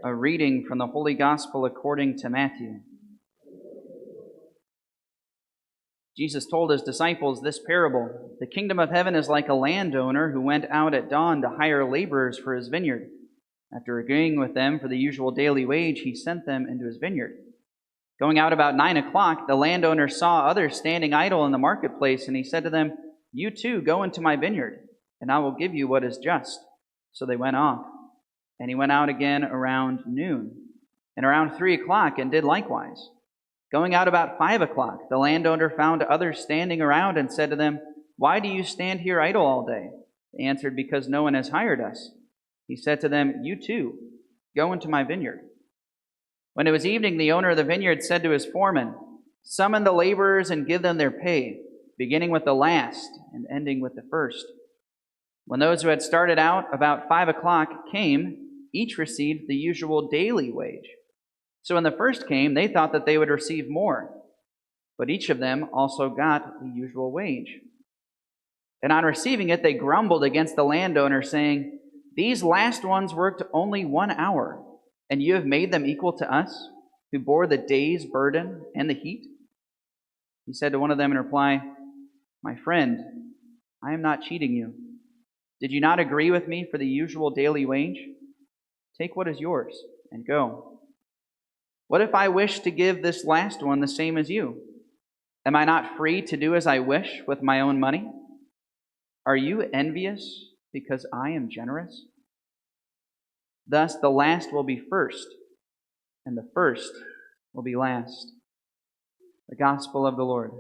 A reading from the Holy Gospel according to Matthew. Jesus told his disciples this parable: "The kingdom of heaven is like a landowner who went out at dawn to hire laborers for his vineyard. After agreeing with them for the usual daily wage, he sent them into his vineyard. Going out about 9 o'clock, the landowner saw others standing idle in the marketplace, and he said to them, 'You too go into my vineyard, and I will give you what is just.' So they went off. And he went out again around noon, and around 3 o'clock, and did likewise. Going out about 5 o'clock, the landowner found others standing around and said to them, 'Why do you stand here idle all day?' They answered, 'Because no one has hired us.' He said to them, 'You too go into my vineyard.' When it was evening, the owner of the vineyard said to his foreman, 'Summon the laborers and give them their pay, beginning with the last and ending with the first.' When those who had started out about 5 o'clock came, each received the usual daily wage. So when the first came, they thought that they would receive more, but each of them also got the usual wage. And on receiving it, they grumbled against the landowner, saying, 'These last ones worked only 1 hour, and you have made them equal to us, who bore the day's burden and the heat?' He said to one of them in reply, 'My friend, I am not cheating you. Did you not agree with me for the usual daily wage? Take what is yours and go. What if I wish to give this last one the same as you? Am I not free to do as I wish with my own money? Are you envious because I am generous? Thus the last will be first, and the first will be last.'" The Gospel of the Lord.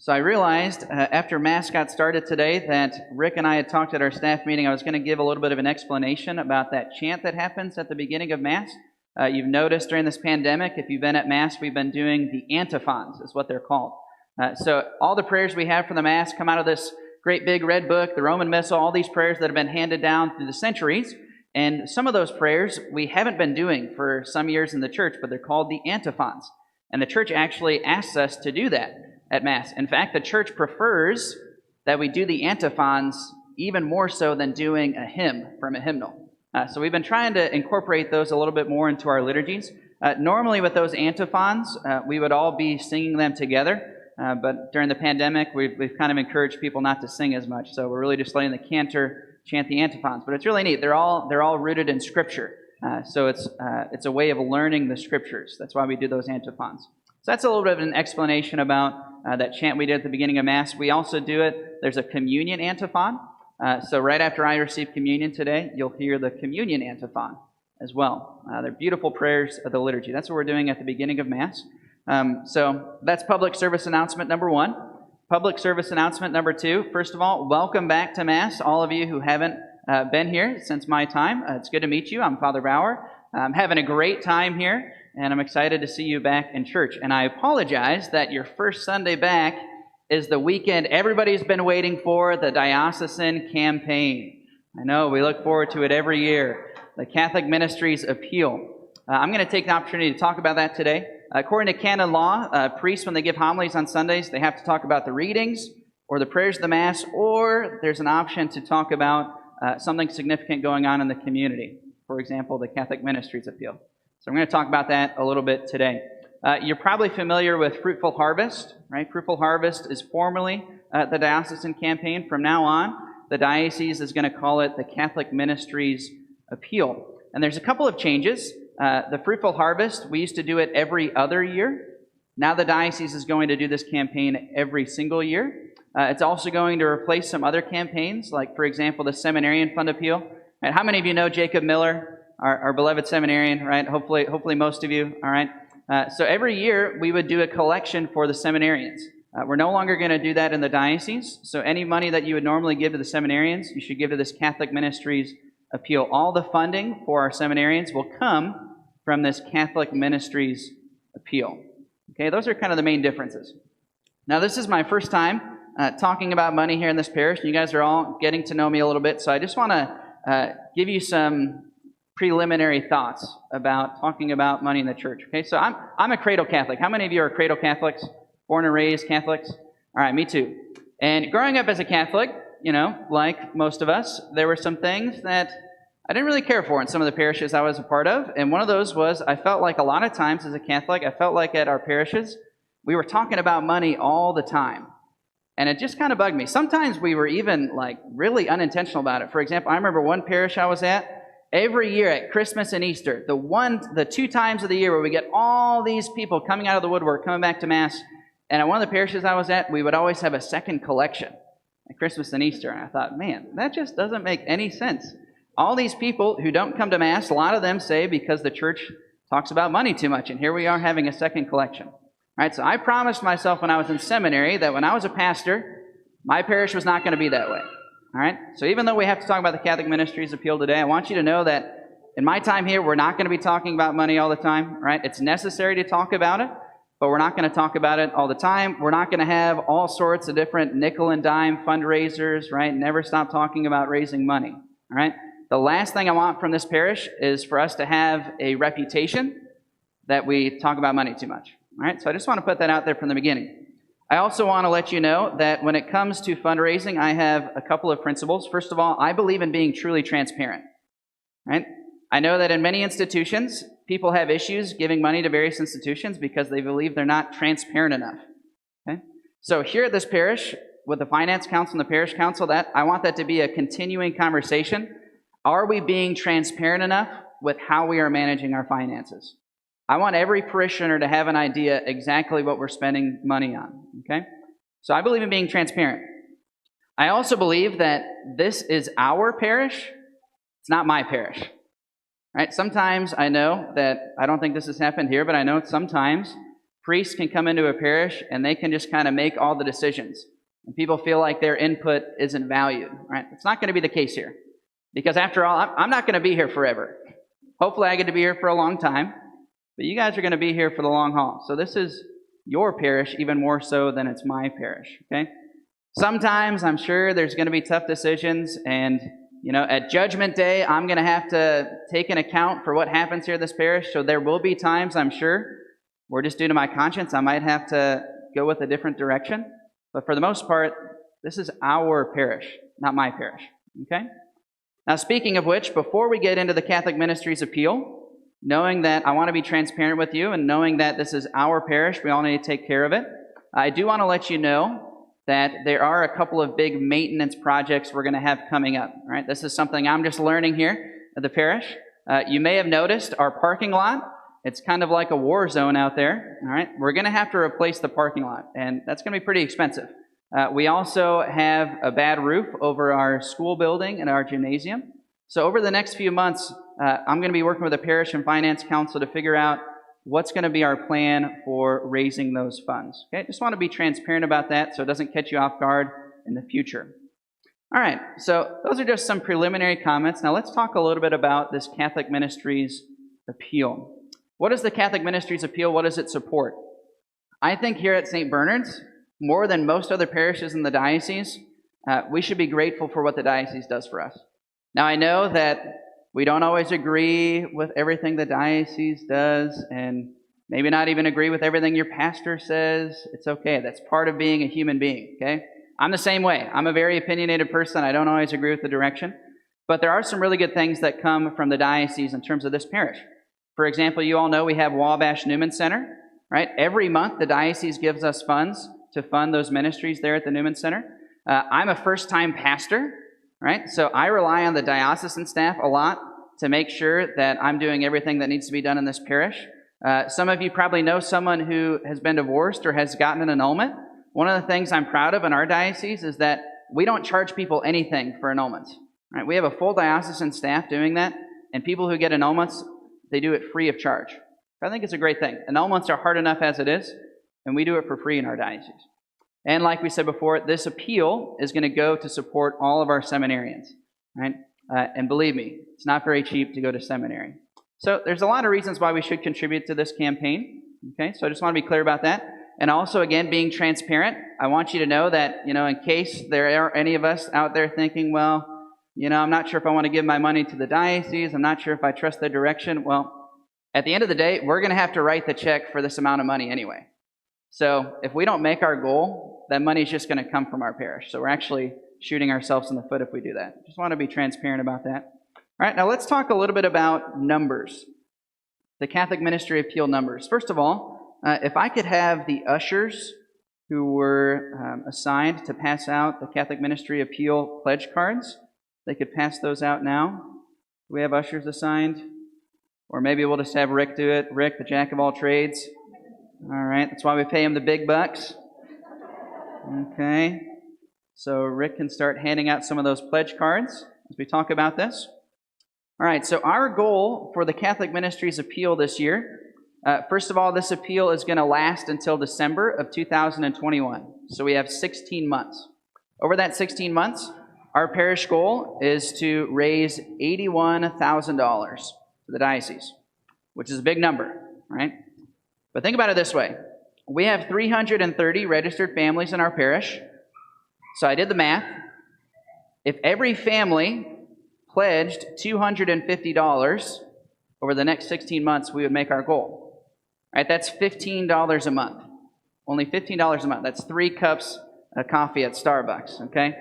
So I realized after Mass got started today that Rick and I had talked at our staff meeting. I was going to give a little bit of an explanation about that chant that happens at the beginning of Mass. You've noticed during this pandemic, if you've been at Mass, we've been doing the antiphons, is what they're called. So all the prayers we have for the Mass come out of this great big red book, the Roman Missal, all these prayers that have been handed down through the centuries. And some of those prayers we haven't been doing for some years in the church, but they're called the antiphons. And the church actually asks us to do that at Mass. In fact, the church prefers that we do the antiphons even more so than doing a hymn from a hymnal. So we've been trying to incorporate those a little bit more into our liturgies. Normally with those antiphons, we would all be singing them together, but during the pandemic, we've kind of encouraged people not to sing as much. So we're really just letting the cantor chant the antiphons. But it's really neat. They're all rooted in Scripture. So it's a way of learning the Scriptures. That's why we do those antiphons. So that's a little bit of an explanation about that chant we did at the beginning of Mass. We also do it, there's a communion antiphon. So right after I receive communion today, you'll hear the communion antiphon as well. They're beautiful prayers of the liturgy. That's what we're doing at the beginning of Mass. So that's public service announcement number 1. Public service announcement number 2. First of all, welcome back to Mass, all of you who haven't been here since my time. It's good to meet you. I'm Father Bauer. I'm having a great time here, and I'm excited to see you back in church. And I apologize that your first Sunday back is the weekend everybody's been waiting for, the diocesan campaign. I know, we look forward to it every year. The Catholic Ministries Appeal. I'm going to take the opportunity to talk about that today. According to canon law, priests, when they give homilies on Sundays, they have to talk about the readings or the prayers of the Mass, or there's an option to talk about something significant going on in the community. For example, the Catholic Ministries Appeal. So I'm going to talk about that a little bit today. You're probably familiar with Fruitful Harvest, right? Fruitful Harvest is formerly the diocesan campaign. From now on, the diocese is going to call it the Catholic Ministries Appeal. And there's a couple of changes. The Fruitful Harvest, we used to do it every other year. Now the diocese is going to do this campaign every single year. It's also going to replace some other campaigns, like, for example, the Seminarian Fund Appeal. And how many of you know Jacob Miller, our beloved seminarian, right? Hopefully most of you, all right? So every year, we would do a collection for the seminarians. We're no longer going to do that in the diocese. So any money that you would normally give to the seminarians, you should give to this Catholic Ministries Appeal. All the funding for our seminarians will come from this Catholic Ministries Appeal. Okay, those are kind of the main differences. Now, this is my first time talking about money here in this parish. You guys are all getting to know me a little bit, so I just want to give you some preliminary thoughts about talking about money in the church. Okay, so I'm a cradle Catholic. How many of you are cradle Catholics? Born and raised Catholics? All right, me too. And growing up as a Catholic, like most of us, there were some things that I didn't really care for in some of the parishes I was a part of. And one of those was I felt like a lot of times as a Catholic, I felt like at our parishes, we were talking about money all the time. And it just kind of bugged me. Sometimes we were even like really unintentional about it. For example, I remember one parish I was at, every year at Christmas and Easter, the 2 times of the year where we get all these people coming out of the woodwork, coming back to Mass. And at one of the parishes I was at, we would always have a second collection at Christmas and Easter. And I thought, man, that just doesn't make any sense. All these people who don't come to Mass, a lot of them say because the church talks about money too much. And here we are having a second collection. All right, so I promised myself when I was in seminary that when I was a pastor, my parish was not going to be that way. All right, so even though we have to talk about the Catholic Ministries Appeal today, I want you to know that in my time here, we're not going to be talking about money all the time. Right? It's necessary to talk about it, but we're not going to talk about it all the time. We're not going to have all sorts of different nickel and dime fundraisers. Right? Never stop talking about raising money. All right. The last thing I want from this parish is for us to have a reputation that we talk about money too much. All right, so I just want to put that out there from the beginning. I also want to let you know that when it comes to fundraising, I have a couple of principles. First of all, I believe in being truly transparent. Right? I know that in many institutions, people have issues giving money to various institutions because they believe they're not transparent enough. Okay? So here at this parish, with the Finance Council and the Parish Council, I want that to be a continuing conversation. Are we being transparent enough with how we are managing our finances? I want every parishioner to have an idea exactly what we're spending money on, okay? So I believe in being transparent. I also believe that this is our parish. It's not my parish, right? Sometimes I know that, I don't think this has happened here, but I know sometimes priests can come into a parish and they can just kind of make all the decisions. And people feel like their input isn't valued, right? It's not going to be the case here. Because after all, I'm not going to be here forever. Hopefully I get to be here for a long time. But you guys are going to be here for the long haul. So this is your parish even more so than it's my parish, okay? Sometimes I'm sure there's going to be tough decisions. And, at Judgment Day, I'm going to have to take an account for what happens here at this parish. So there will be times, I'm sure, where just due to my conscience, I might have to go with a different direction. But for the most part, this is our parish, not my parish, okay? Now, speaking of which, before we get into the Catholic Ministries Appeal, knowing that I want to be transparent with you and knowing that this is our parish, we all need to take care of it, I do want to let you know that there are a couple of big maintenance projects we're going to have coming up. Right? This is something I'm just learning here at the parish. You may have noticed our parking lot. It's kind of like a war zone out there. All right, we're going to have to replace the parking lot, and that's going to be pretty expensive. We also have a bad roof over our school building and our gymnasium. So over the next few months, I'm going to be working with the Parish and Finance Council to figure out what's going to be our plan for raising those funds. Okay, just want to be transparent about that so it doesn't catch you off guard in the future. All right, so those are just some preliminary comments. Now let's talk a little bit about this Catholic Ministries Appeal. What is the Catholic Ministries Appeal? What does it support? I think here at St. Bernard's, more than most other parishes in the diocese, we should be grateful for what the diocese does for us. Now, I know that we don't always agree with everything the diocese does, and maybe not even agree with everything your pastor says. It's okay. That's part of being a human being, okay? I'm the same way. I'm a very opinionated person. I don't always agree with the direction. But there are some really good things that come from the diocese in terms of this parish. For example, you all know we have Wabash Newman Center, right? Every month, the diocese gives us funds to fund those ministries there at the Newman Center. I'm a first-time pastor, right? So I rely on the diocesan staff a lot to make sure that I'm doing everything that needs to be done in this parish. Some of you probably know someone who has been divorced or has gotten an annulment. One of the things I'm proud of in our diocese is that we don't charge people anything for annulments. Right? We have a full diocesan staff doing that, and people who get annulments, they do it free of charge. I think it's a great thing. Annulments are hard enough as it is, and we do it for free in our diocese. And like we said before, this appeal is going to go to support all of our seminarians. Right? And believe me, it's not very cheap to go to seminary. So there's a lot of reasons why we should contribute to this campaign. Okay, so I just want to be clear about that. And also, again, being transparent, I want you to know that, in case there are any of us out there thinking, well, I'm not sure if I want to give my money to the diocese, I'm not sure if I trust their direction. Well, at the end of the day, we're going to have to write the check for this amount of money anyway. So if we don't make our goal that money is just going to come from our parish. So we're actually shooting ourselves in the foot if we do that. Just want to be transparent about that. All right, now let's talk a little bit about numbers. The Catholic Ministry Appeal numbers. First of all, if I could have the ushers who were assigned to pass out the Catholic Ministry Appeal pledge cards, they could pass those out now. Do we have ushers assigned? Or maybe we'll just have Rick do it. Rick, the jack of all trades. All right, that's why we pay him the big bucks. Okay, so Rick can start handing out some of those pledge cards as we talk about this. All right, so our goal for the Catholic Ministries Appeal this year, first of all, this appeal is going to last until December of 2021. So we have 16 months. Over that 16 months, our parish goal is to raise $81,000 for the diocese, which is a big number, right? But think about it this way. We have 330 registered families in our parish. So I did the math. If every family pledged $250 over the next 16 months, we would make our goal. Right? That's $15 a month. Only $15 a month. That's 3 cups of coffee at Starbucks, okay?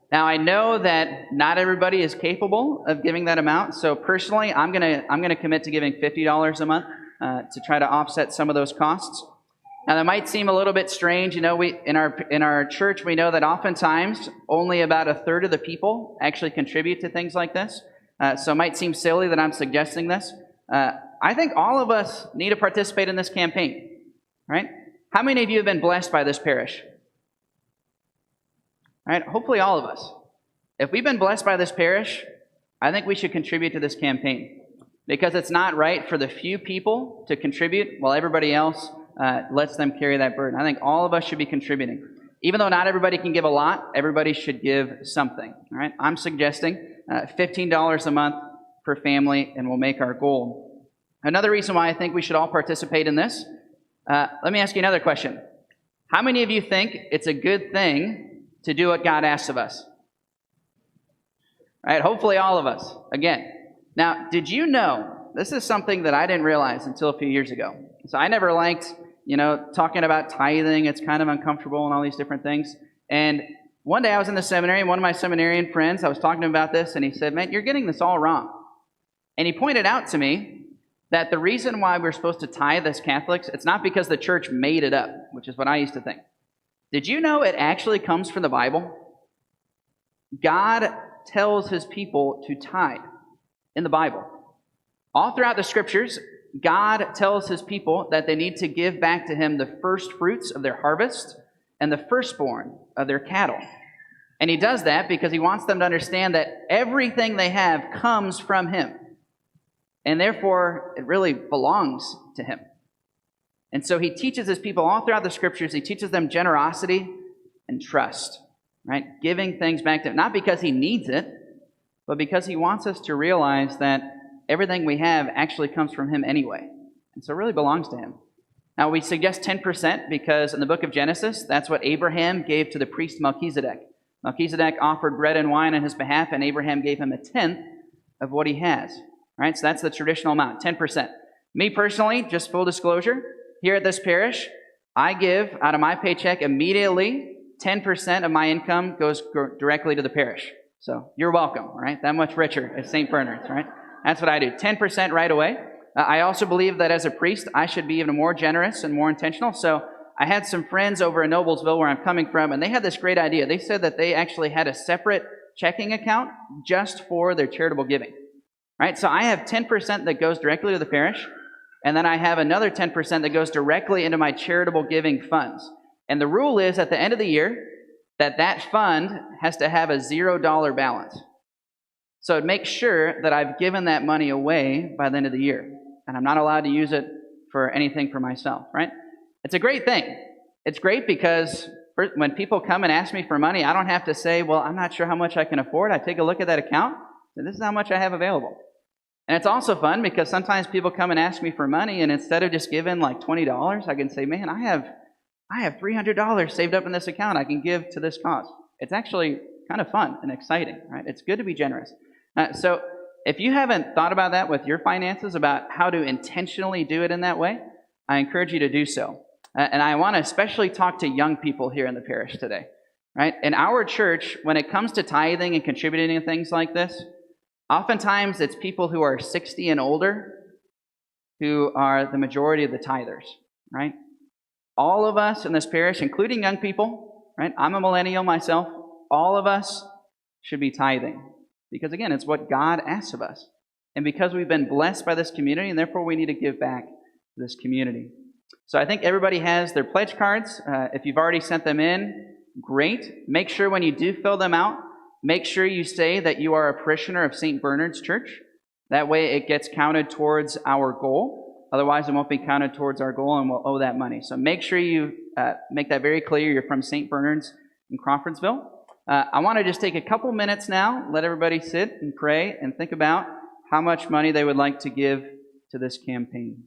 Now, I know that not everybody is capable of giving that amount, so personally, I'm gonna commit to giving $50 a month to try to offset some of those costs. Now, that might seem a little bit strange. You know, we in our church, we know that oftentimes only about a third of the people actually contribute to things like this. So it might seem silly that I'm suggesting this. I think all of us need to participate in this campaign, right? How many of you have been blessed by this parish? Right? Hopefully all of us. If we've been blessed by this parish, I think we should contribute to this campaign, because it's not right for the few people to contribute while everybody else lets them carry that burden. I think all of us should be contributing. Even though not everybody can give a lot, everybody should give something. All right? I'm suggesting $15 a month per family, and we'll make our goal. Another reason why I think we should all participate in this, let me ask you another question. How many of you think it's a good thing to do what God asks of us? Right? Hopefully all of us. Again. Now, did you know, this is something that I didn't realize until a few years ago. So I never liked, talking about tithing. It's kind of uncomfortable and all these different things. And one day I was in the seminary, and one of my seminarian friends, I was talking to him about this, and he said, "Man, you're getting this all wrong." And he pointed out to me that the reason why we're supposed to tithe as Catholics, it's not because the church made it up, which is what I used to think. Did you know it actually comes from the Bible? God tells his people to tithe in the Bible. All throughout the scriptures, God tells his people that they need to give back to him the first fruits of their harvest and the firstborn of their cattle. And he does that because he wants them to understand that everything they have comes from him. And therefore, it really belongs to him. And so he teaches his people all throughout the scriptures, he teaches them generosity and trust, right? Giving things back to him, not because he needs it, but because he wants us to realize that everything we have actually comes from him anyway. And so it really belongs to him. Now, we suggest 10% because in the book of Genesis, that's what Abraham gave to the priest Melchizedek. Melchizedek offered bread and wine on his behalf, and Abraham gave him a tenth of what he has. Right? So that's the traditional amount, 10%. Me personally, just full disclosure, here at this parish, I give out of my paycheck immediately 10% of my income goes directly to the parish. So you're welcome, right? That much richer at St. Bernard's, right? That's what I do, 10% right away. I also believe that as a priest, I should be even more generous and more intentional. So I had some friends over in Noblesville, where I'm coming from, and they had this great idea. They said that they actually had a separate checking account just for their charitable giving. Right? So I have 10% that goes directly to the parish, and then I have another 10% that goes directly into my charitable giving funds. And the rule is at the end of the year that fund has to have a $0 balance. So it makes sure that I've given that money away by the end of the year, and I'm not allowed to use it for anything for myself, right? It's a great thing. It's great because when people come and ask me for money, I don't have to say, well, I'm not sure how much I can afford. I take a look at that account, and this is how much I have available. And it's also fun because sometimes people come and ask me for money, and instead of just giving like $20, I can say, man, I have $300 saved up in this account I can give to this cause. It's actually kind of fun and exciting, right? It's good to be generous. So if you haven't thought about that with your finances, about how to intentionally do it in that way, I encourage you to do so. And I want to especially talk to young people here in the parish today, right? In our church, when it comes to tithing and contributing to things like this, oftentimes it's people who are 60 and older who are the majority of the tithers, right? All of us in this parish, including young people, right? I'm a millennial myself. All of us should be tithing because, again, it's what God asks of us. And because we've been blessed by this community, and therefore we need to give back to this community. So I think everybody has their pledge cards. If you've already sent them in, great. Make sure when you do fill them out, make sure you say that you are a parishioner of St. Bernard's Church. That way it gets counted towards our goal. Otherwise, it won't be counted towards our goal and we'll owe that money. So make sure you make that very clear. You're from St. Bernard's in Crawfordsville. I want to just take a couple minutes now, let everybody sit and pray and think about how much money they would like to give to this campaign.